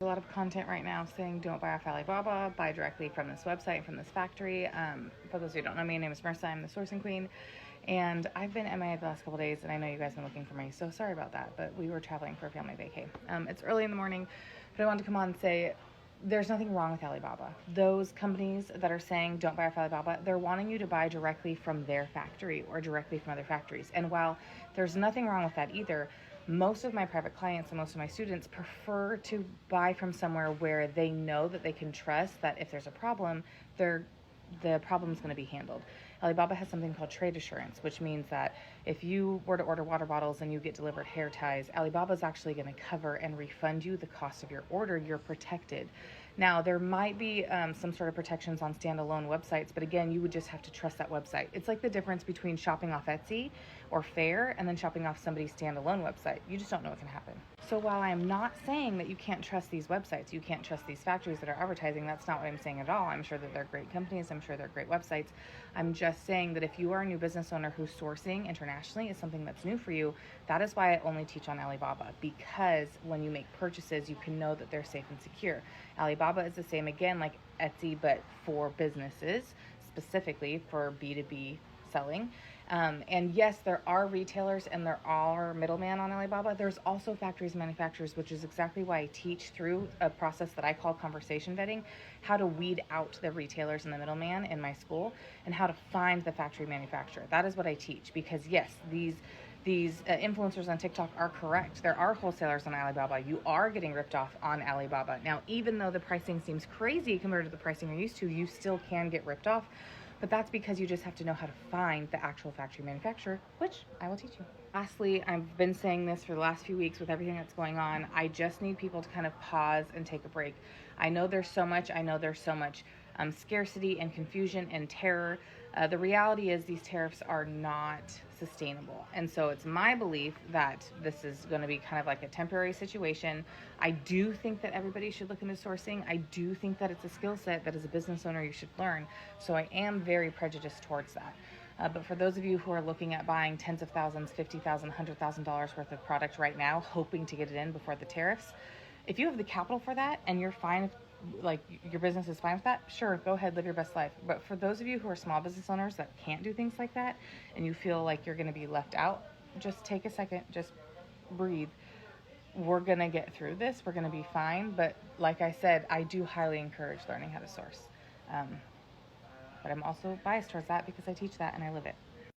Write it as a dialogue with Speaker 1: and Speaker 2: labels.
Speaker 1: A lot of content right now saying don't buy off Alibaba, buy directly from this website, from this factory. For those who don't know me, my name is Marissa. I'm the sourcing queen, and I've been MIA the last couple days, and I know you guys have been looking for me, so sorry about that, but we were traveling for a family vacay. It's early in the morning, but I wanted to come on and say there's nothing wrong with Alibaba. Those companies that are saying don't buy off Alibaba, they're wanting you to buy directly from their factory or directly from other factories. And while there's nothing wrong with that either, most of my private clients and most of my students prefer to buy from somewhere where they know that they can trust that if there's a problem, the problem is going to be handled. Alibaba has something called trade assurance, which means that if you were to order water bottles and you get delivered hair ties, Alibaba is actually going to cover and refund you the cost of your order. You're protected. Now, there might be some sort of protections on standalone websites, but again, you would just have to trust that website. It's like the difference between shopping off Etsy or Faire and then shopping off somebody's standalone website. You just don't know what can happen. So while I'm not saying that you can't trust these websites, you can't trust these factories that are advertising, that's not what I'm saying at all. I'm sure that they're great companies. I'm sure they're great websites. I'm just saying that if you are a new business owner who's sourcing internationally is something that's new for you, that is why I only teach on Alibaba, because when you make purchases, you can know that they're safe and secure. Alibaba is the same, again, like Etsy, but for businesses, specifically for B2B selling. And yes, there are retailers and there are middlemen on Alibaba. There's also factories and manufacturers, which is exactly why I teach through a process that I call conversation vetting, how to weed out the retailers and the middleman in my school, and how to find the factory manufacturer. That is what I teach, because yes, these influencers on TikTok are correct. There are wholesalers on Alibaba. You are getting ripped off on Alibaba. Now, even though the pricing seems crazy compared to the pricing you're used to, you still can get ripped off. But that's because you just have to know how to find the actual factory manufacturer, which I will teach you. Lastly, I've been saying this for the last few weeks with everything that's going on. I just need people to kind of pause and take a break. I know there's so much scarcity and confusion and terror. The reality is these tariffs are not sustainable. And so it's my belief that this is going to be kind of like a temporary situation. I do think that everybody should look into sourcing. I do think that it's a skill set that as a business owner you should learn. So I am very prejudiced towards that. But for those of you who are looking at buying tens of thousands, $50,000, $100,000 worth of product right now, hoping to get it in before the tariffs, if you have the capital for that and you're fine, like your business is fine with that, sure, go ahead, live your best life. But for those of you who are small business owners that can't do things like that and you feel like you're going to be left out, just take a second, just breathe. We're going to get through this. We're going to be fine. But like I said, I do highly encourage learning how to source. But I'm also biased towards that because I teach that and I live it.